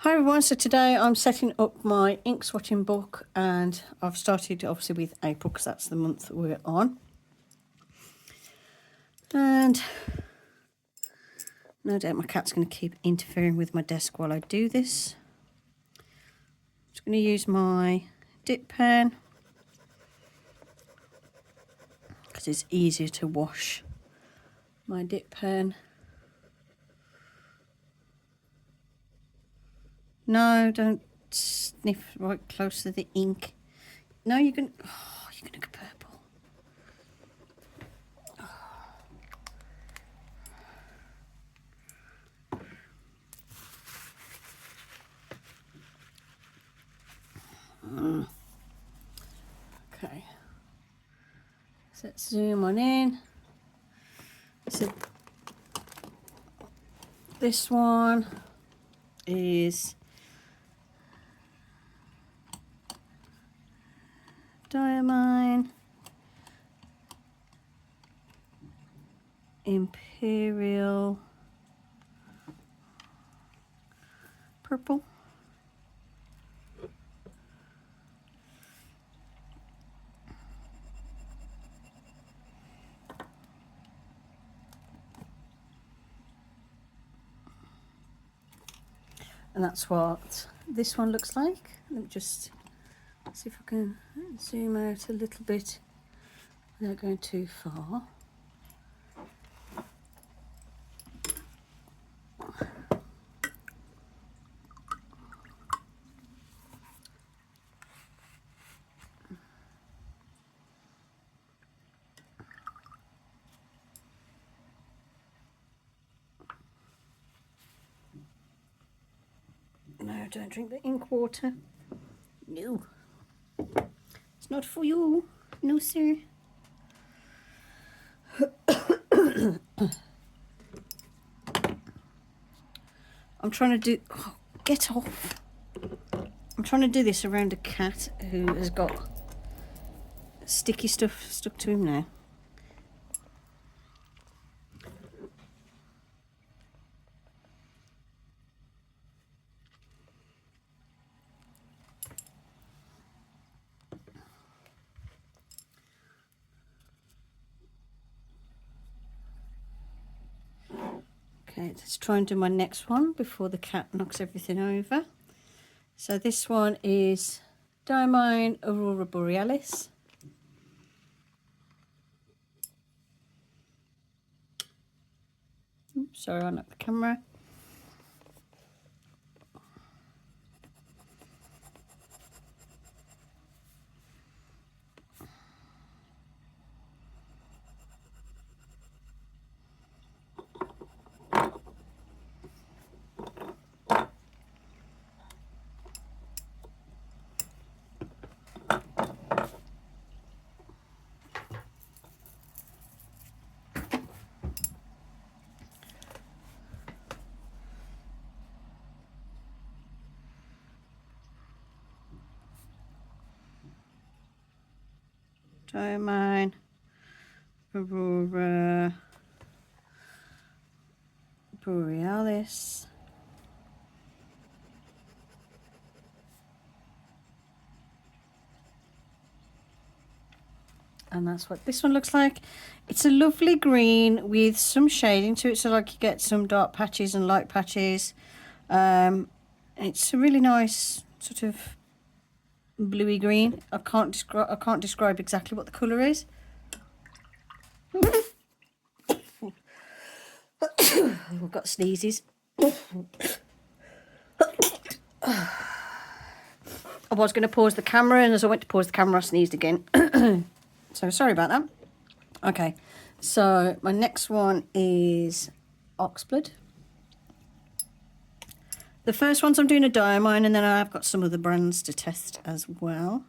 Hi everyone, so today I'm setting up my ink swatching book, and I've started obviously with April because that's the month that we're on. And no doubt my cat's going to keep interfering with my desk while I do this. I'm just going to use my dip pen because it's easier to wash my dip pen. No, don't sniff right close to the ink. No, you're going to go purple. Okay, so let's zoom on in. So this one is Diamine Imperial Purple. And that's what this one looks like. Let me just see if I can zoom out a little bit without going too far. No, don't drink the ink water. No, it's not for you. No, sir. I'm trying to do... Oh, get off. I'm trying to do this around a cat who has got sticky stuff stuck to him now. Okay, let's try and do my next one before the cat knocks everything over. So this one is Diamine Aurora Borealis. Oops, sorry, I knocked the camera. Diamine Aurora Borealis. And that's what this one looks like. It's a lovely green with some shading to it, so like you get some dark patches and light patches. It's a really nice sort of bluey green. I can't describe exactly what the colour is. I've got sneezes. I was going to pause the camera, and as I went to pause the camera I sneezed again. So sorry about that. Okay, so my next one is Oxblood. The first ones I'm doing a Diamine, and then I've got some other brands to test as well.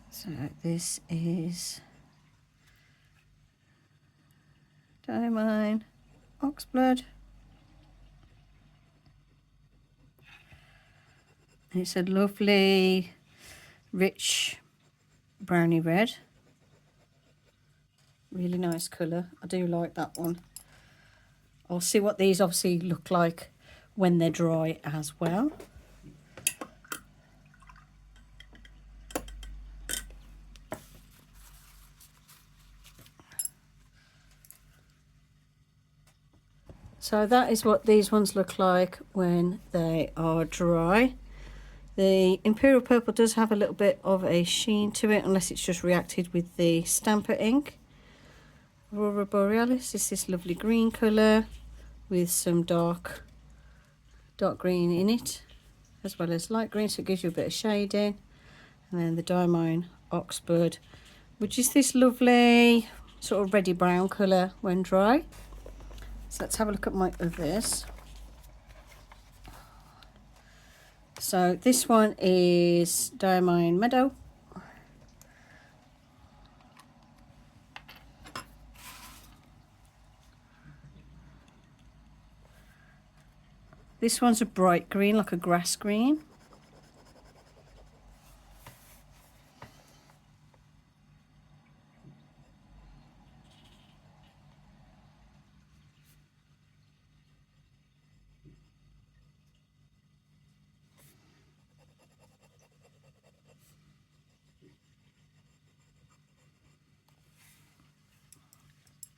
So this is Diamine Oxblood. It's a lovely, rich browny red. Really nice colour. I do like that one. I'll see what these obviously look like when they're dry as well. So that is what these ones look like when they are dry. The Imperial Purple does have a little bit of a sheen to it, unless it's just reacted with the Stamper ink. Aurora Borealis is this lovely green colour with some dark green in it, as well as light green, so it gives you a bit of shading. And then the Diamine Oxbird, which is this lovely sort of reddy brown colour when dry. So let's have a look at my others. So this one is Diamine Meadow. This one's a bright green, like a grass green.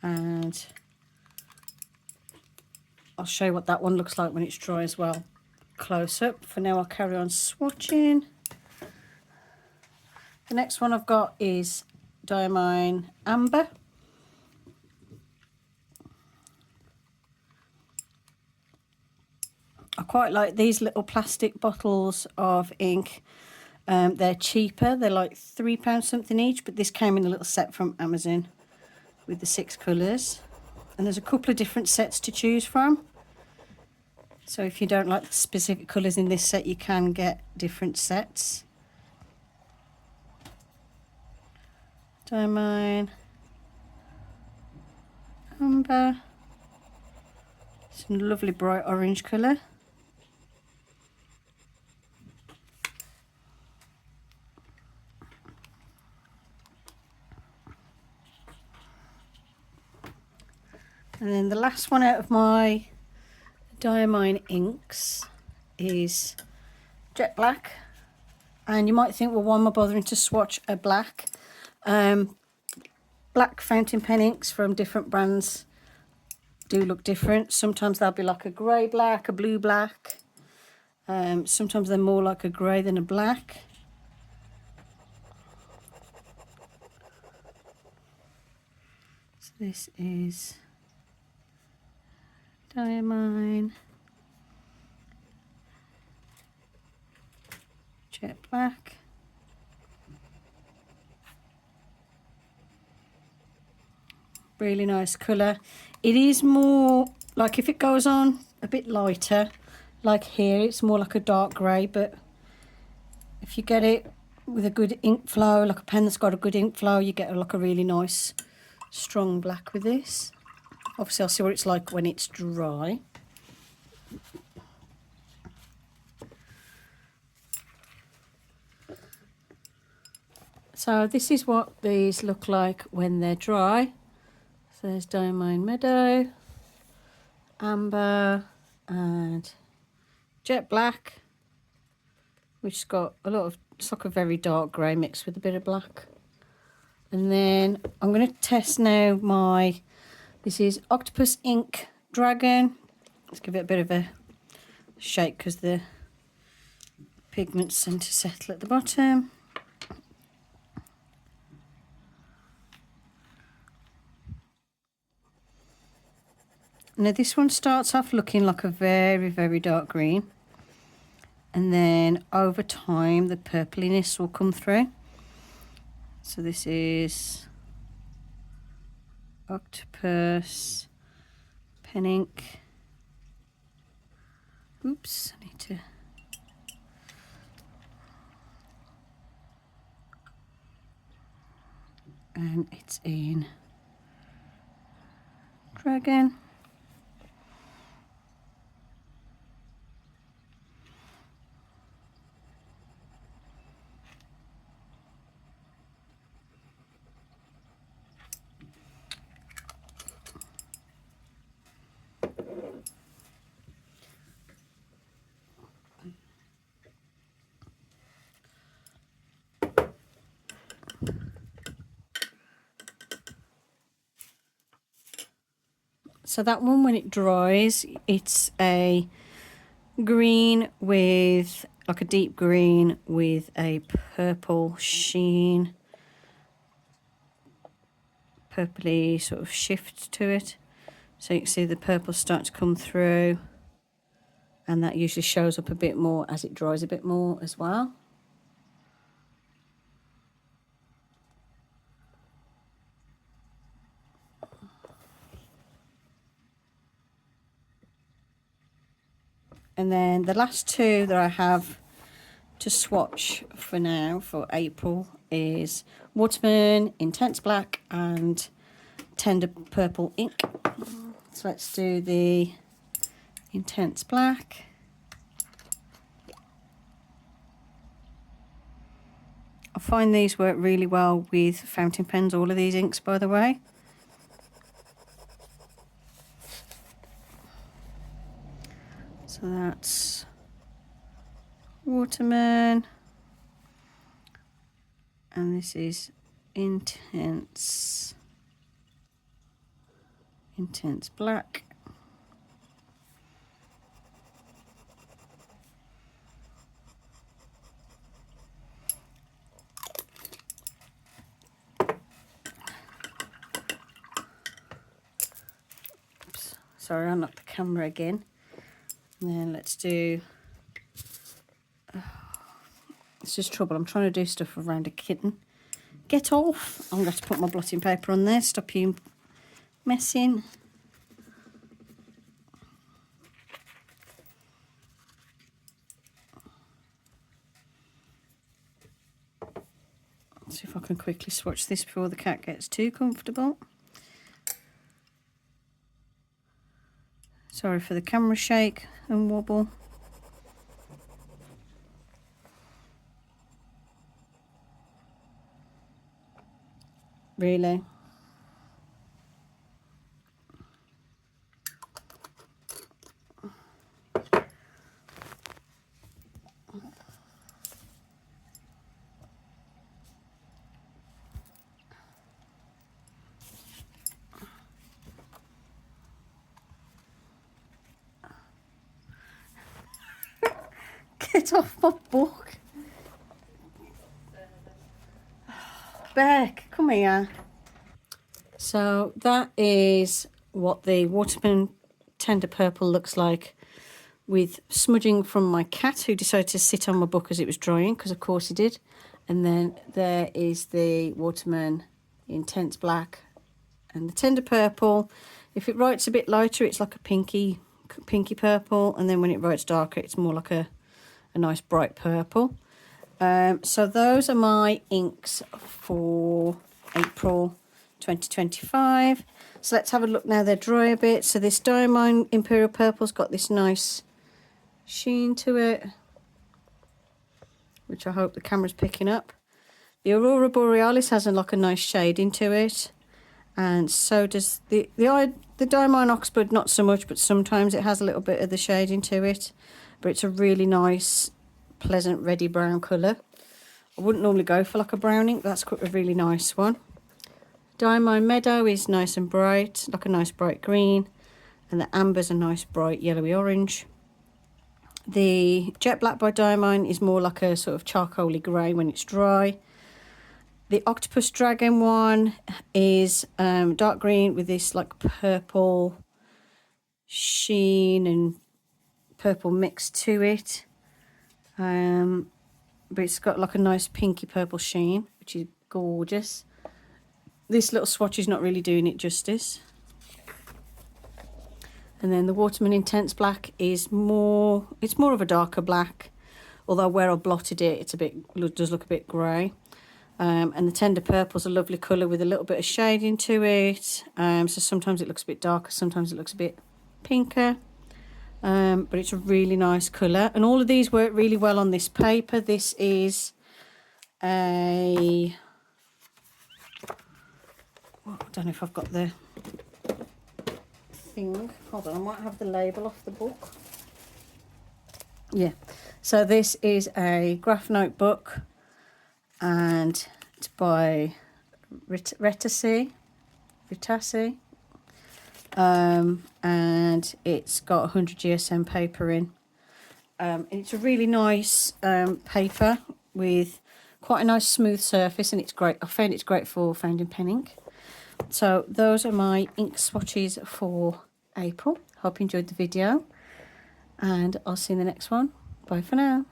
And I'll show you what that one looks like when it's dry as well, close up. For now, I'll carry on swatching. The next one I've got is Diamine Amber. I quite like these little plastic bottles of ink. They're cheaper, they're like £3 something each, but this came in a little set from Amazon with the 6 colours. And there's a couple of different sets to choose from. So if you don't like the specific colours in this set, you can get different sets. Diamine Amber. Some lovely bright orange colour. And then the last one out of my Diamine inks is Jet Black. And you might think, well, why am I bothering to swatch a black? Black fountain pen inks from different brands do look different. Sometimes they'll be like a grey black, a blue black. Sometimes they're more like a grey than a black. So this is Diamine Jet Black. Really nice colour. It is more like, if it goes on a bit lighter, like here, it's more like a dark grey, but if you get it with a good ink flow, like a pen that's got a good ink flow, you get like a really nice strong black with this. Obviously I'll see what it's like when it's dry. So this is what these look like when they're dry. So there's Diamine Meadow, Amber and Jet Black, which's got a lot of, it's like a very dark grey mixed with a bit of black. And then I'm going to test now my, this is Octopus Ink Dragon. Let's give it a bit of a shake because the pigments tend to settle at the bottom. Now this one starts off looking like a very, very dark green, and then over time the purpliness will come through. So this is Octopus Pen Ink. Oops, I need to... And it's in Dragon. So that one, when it dries, it's a green with, like a deep green with a purple sheen, purpley sort of shift to it. So you can see the purple start to come through, and that usually shows up a bit more as it dries a bit more as well. And then the last two that I have to swatch for now for April is Waterman Intense Black and Tender Purple Ink. So let's do the Intense Black. I find these work really well with fountain pens, all of these inks, by the way. So that's Waterman, and this is Intense Black. Oops, sorry, I knocked the camera again. And then let's do, it's just trouble, I'm trying to do stuff around a kitten. Get off! I'm going to put my blotting paper on there, stop you messing. See if I can quickly swatch this before the cat gets too comfortable. Sorry for the camera shake and wobble. Really? Get off my book. Beck, come here. So that is what the Waterman Tender Purple looks like, with smudging from my cat, who decided to sit on my book as it was drying, because of course he did. And then there is the Waterman Intense Black and the Tender Purple. If it writes a bit lighter, it's like a pinky purple, and then when it writes darker, it's more like a nice bright purple. So those are my inks for April 2025. So let's have a look now. They're dry a bit. So this Diamond Imperial Purple's got this nice sheen to it, which I hope the camera's picking up. The Aurora Borealis has like a nice shading to it, and so does the Diamond Oxford, not so much, but sometimes it has a little bit of the shading to it. But it's a really nice, pleasant, reddy brown colour. I wouldn't normally go for like a brown ink, but that's quite a really nice one. Diamond Meadow is nice and bright, like a nice bright green, and the Amber's a nice bright yellowy orange. The Jet Black by Diamond is more like a sort of charcoaly grey when it's dry. The Octopus Dragon one is dark green with this like purple sheen and purple mix to it, but it's got like a nice pinky purple sheen, which is gorgeous. This little swatch is not really doing it justice. And then the Waterman Intense Black is more, it's more of a darker black, although where I blotted it, it's a bit, does look a bit grey. And the Tender Purple's a lovely colour with a little bit of shading to it. So sometimes it looks a bit darker, sometimes it looks a bit pinker. But it's a really nice colour, and all of these work really well on this paper. This is a, well, I don't know if I've got the thing. Hold on, I might have the label off the book. Yeah, so this is a graph notebook, and it's by Ritassi. and it's got 100 GSM paper in. It's a really nice paper with quite a nice smooth surface, and it's great. I found it's great for fountain pen ink. So those are my ink swatches for April. Hope you enjoyed the video, and I'll see you in the next one. Bye for now.